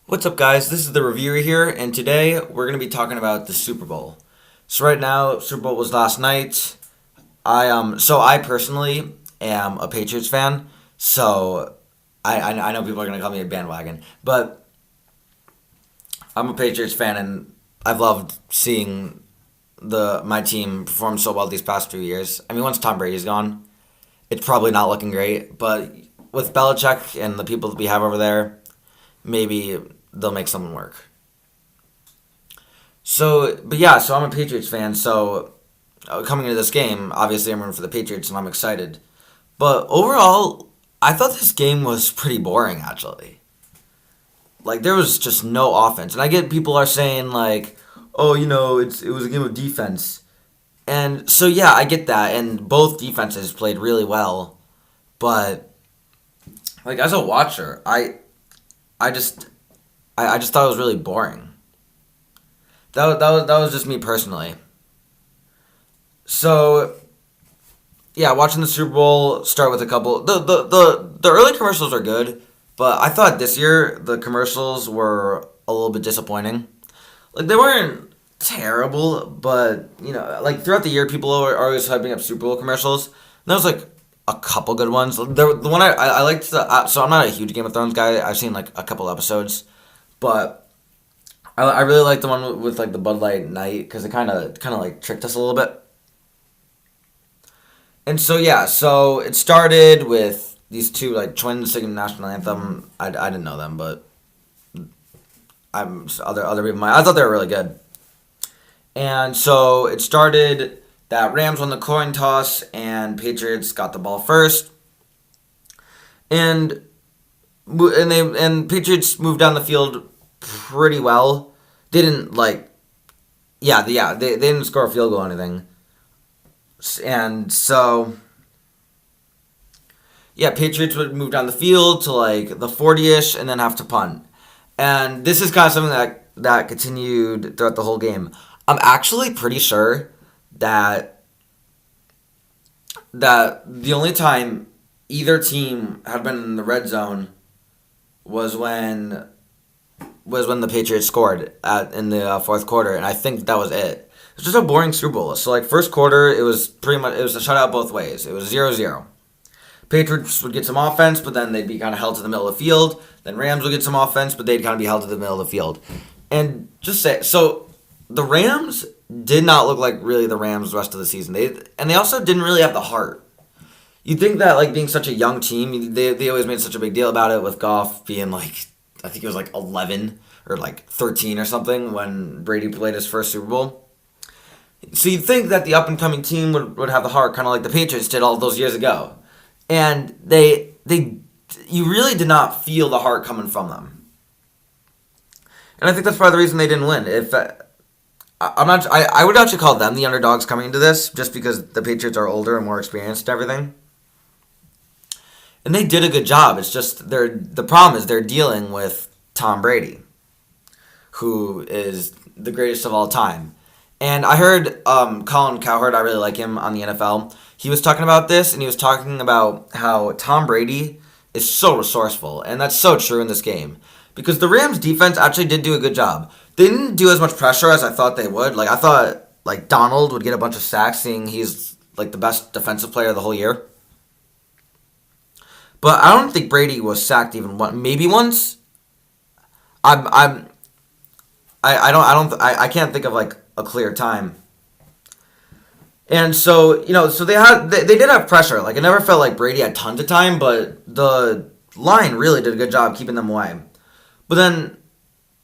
What's up, guys? This is the reviewer here, and today we're going to be talking about the Super Bowl. So right now, Super Bowl was last night. I personally am a Patriots fan, so I know people are going to call me a bandwagon, but I'm a Patriots fan, and I've loved seeing my team perform so well these past few years. I mean, once Tom Brady's gone, it's probably not looking great, but with Belichick and the people that we have over there, maybe they'll make something work. So I'm a Patriots fan. So coming into this game, obviously I'm rooting for the Patriots and I'm excited. But overall, I thought this game was pretty boring actually. Like there was just no offense, and I get people are saying like, oh, it was a game of defense, and so yeah, I get that, and both defenses played really well, but like as a watcher, I just I just thought it was really boring. That was just me personally. So yeah, watching the Super Bowl start with a couple the early commercials are good, but I thought this year the commercials were a little bit disappointing. Like they weren't terrible, but like throughout the year people are always hyping up Super Bowl commercials. And there was like a couple good ones. The one I liked so I'm not a huge Game of Thrones guy. I've seen like a couple episodes, but I really like the one with like the Bud Light Night because it kind of like tricked us a little bit. And so yeah, so it started with these two like twins singing the national anthem. I didn't know them, but other people might. I thought they were really good. And so it started that Rams won the coin toss and Patriots got the ball first, and Patriots moved down the field pretty well. They didn't like they didn't score a field goal or anything. And so, yeah, Patriots would move down the field to like the 40-ish and then have to punt. And this is kind of something that continued throughout the whole game. I'm actually pretty sure that the only time either team had been in the red zone was when the Patriots scored in the fourth quarter, and I think that was it. It was just a boring Super Bowl. So like first quarter, it was a shutout both ways. It was 0-0. Patriots would get some offense, but then they'd be kind of held to the middle of the field. Then Rams would get some offense, but they'd kind of be held to the middle of the field. And the Rams did not look like really the Rams the rest of the season. They also didn't really have the heart. You'd think that like being such a young team, they always made such a big deal about it with Goff being like I think it was like 11 or like 13 or something when Brady played his first Super Bowl. So you'd think that the up and coming team would have the heart, kind of like the Patriots did all those years ago, and you really did not feel the heart coming from them, and I think that's part of the reason they didn't win. If I would actually call them the underdogs coming into this, just because the Patriots are older and more experienced and everything, and they did a good job. It's just the problem is they're dealing with Tom Brady, who is the greatest of all time. And I heard Colin Cowherd, I really like him on the NFL. He was talking about this, and he was talking about how Tom Brady is so resourceful, and that's so true in this game. Because the Rams defense actually did do a good job. They didn't do as much pressure as I thought they would. Like I thought like Donald would get a bunch of sacks, seeing he's like the best defensive player of the whole year. But I don't think Brady was sacked even maybe once. I'm I can't think of like a clear time. And so, so they did have pressure. Like it never felt like Brady had tons of time, but the line really did a good job keeping them away. But then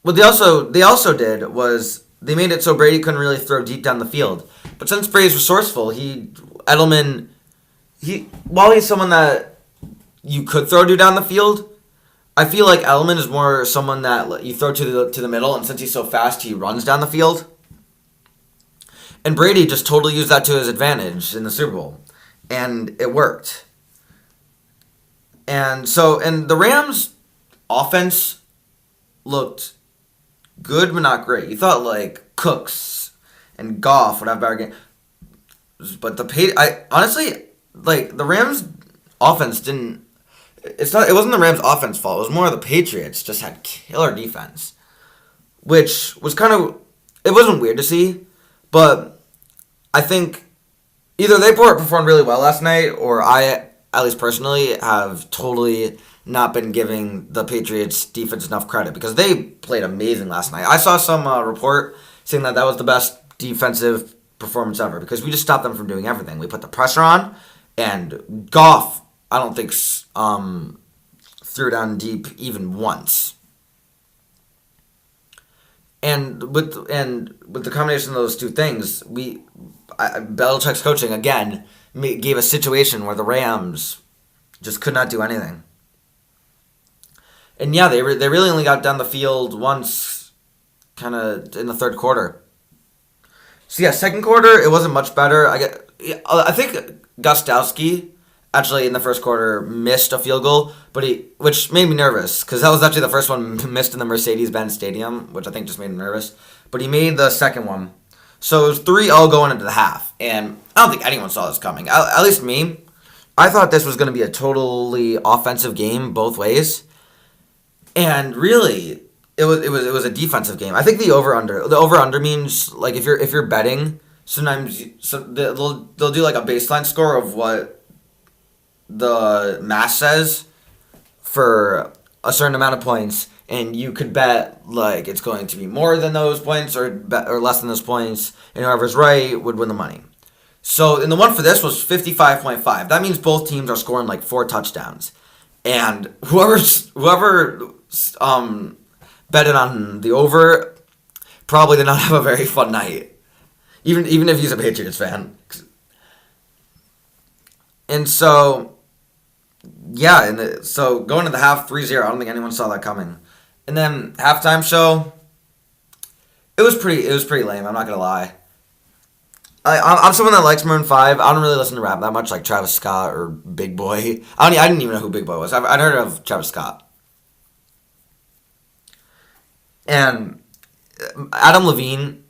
what they also did was they made it so Brady couldn't really throw deep down the field. But since Brady's resourceful, while he's someone that you could throw to down the field, I feel like Edelman is more someone that you throw to the middle, and since he's so fast, he runs down the field. And Brady just totally used that to his advantage in the Super Bowl, and it worked. And the Rams' offense looked good, but not great. You thought like Cooks and Goff would have better game, but honestly, like the Rams' offense didn't. it wasn't the Rams' offense fault. It was more of the Patriots just had killer defense, which was kind of it wasn't weird to see, but I think either they performed really well last night, or I, at least personally, have totally not been giving the Patriots defense enough credit because they played amazing last night. I saw some report saying that was the best defensive performance ever because we just stopped them from doing everything. We put the pressure on, and Goff, I don't think threw down deep even once. And with the combination of those two things, Belichick's coaching again gave a situation where the Rams just could not do anything. And yeah, they really only got down the field once, kind of in the third quarter. So yeah, second quarter it wasn't much better. I think Gostowski actually in the first quarter missed a field goal, which made me nervous because that was actually the first one missed in the Mercedes-Benz Stadium, which I think just made him nervous. But he made the second one. So it was 3-0 going into the half, and I don't think anyone saw this coming. At least me. I thought this was going to be a totally offensive game both ways, and really, it was a defensive game. I think the over/under means like if you're betting, sometimes they'll do like a baseline score of what the math says for a certain amount of points, and you could bet like it's going to be more than those points or less than those points, and whoever's right would win the money. So, and the one for this was 55.5. That means both teams are scoring like 4 touchdowns, and whoever betted on the over probably did not have a very fun night, even if he's a Patriots fan. And so. Yeah, so going to the half 3-0, I don't think anyone saw that coming. And then halftime show, it was pretty lame. I'm not gonna lie. I'm someone that likes Maroon 5. I don't really listen to rap that much, like Travis Scott or Big Boy. I didn't even know who Big Boy was. I'd heard of Travis Scott. And Adam Levine.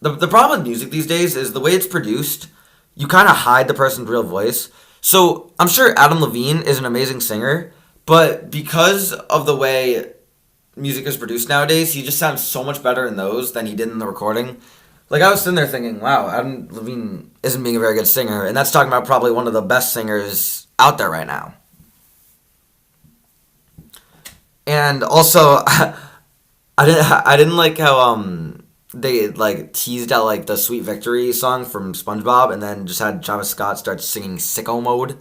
The problem with music these days is the way it's produced. You kind of hide the person's real voice. So, I'm sure Adam Levine is an amazing singer, but because of the way music is produced nowadays, he just sounds so much better in those than he did in the recording. Like, I was sitting there thinking, wow, Adam Levine isn't being a very good singer, and that's talking about probably one of the best singers out there right now. And also, I didn't like how they like teased out like the Sweet Victory song from SpongeBob and then just had Travis Scott start singing Sicko Mode.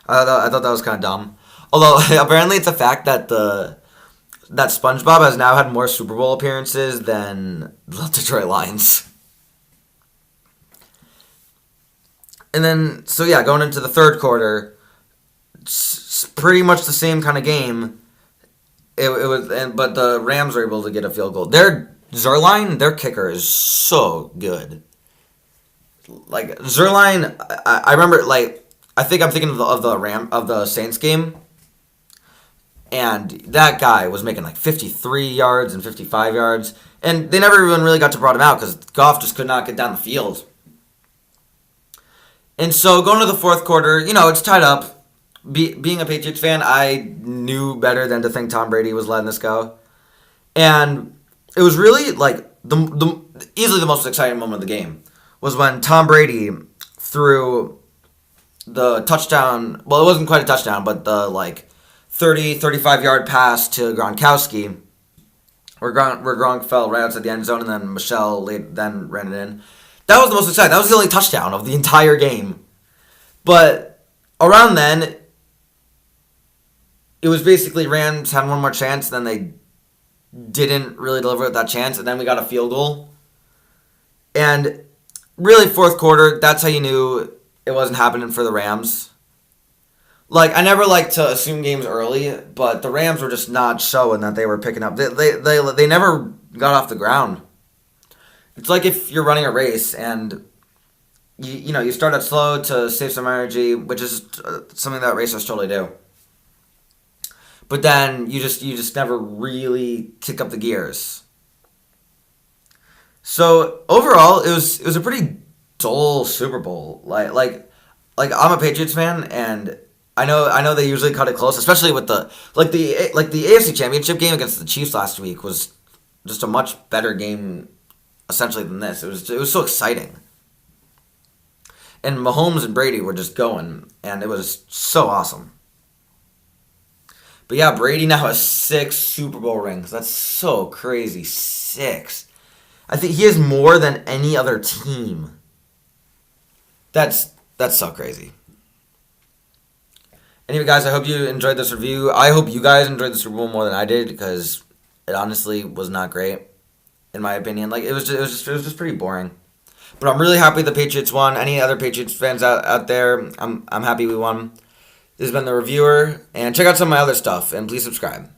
I thought that was kind of dumb. Although apparently it's a fact that that SpongeBob has now had more Super Bowl appearances than the Detroit Lions. And then so yeah, going into the third quarter, it's pretty much the same kind of game. But the Rams were able to get a field goal. Zerline, their kicker is so good. Like Zerline, I remember like I think I'm thinking of the Saints game, and that guy was making like 53 yards and 55 yards, and they never even really got to brought him out because Goff just could not get down the field. And so going to the fourth quarter, it's tied up. Being a Patriots fan, I knew better than to think Tom Brady was letting this go. And it was really, like, easily the most exciting moment of the game was when Tom Brady threw the touchdown. Well, it wasn't quite a touchdown, but the, 35-yard pass to Gronkowski, where Gronk fell right outside the end zone, and then Michelle then ran it in. That was the most exciting. That was the only touchdown of the entire game. But around then, it was basically Rams had one more chance, then they didn't really deliver that chance, and then we got a field goal. And really, fourth quarter, that's how you knew it wasn't happening for the Rams. Like, I never like to assume games early, but the Rams were just not showing that they were picking up. They never got off the ground. It's like if you're running a race and you start out slow to save some energy, which is something that racers totally do. But then you just never really kick up the gears. So overall, it was a pretty dull Super Bowl. Like I'm a Patriots fan, and I know they usually cut it close, especially with the AFC Championship game against the Chiefs last week was just a much better game essentially than this. It was so exciting. And Mahomes and Brady were just going, and it was so awesome. But yeah, Brady now has 6 Super Bowl rings. That's so crazy. 6. I think he has more than any other team. That's so crazy. Anyway, guys, I hope you enjoyed this review. I hope you guys enjoyed the Super Bowl more than I did because it honestly was not great, in my opinion. Like it was just pretty boring. But I'm really happy the Patriots won. Any other Patriots fans out there, I'm happy we won. This has been the reviewer, and check out some of my other stuff, and please subscribe.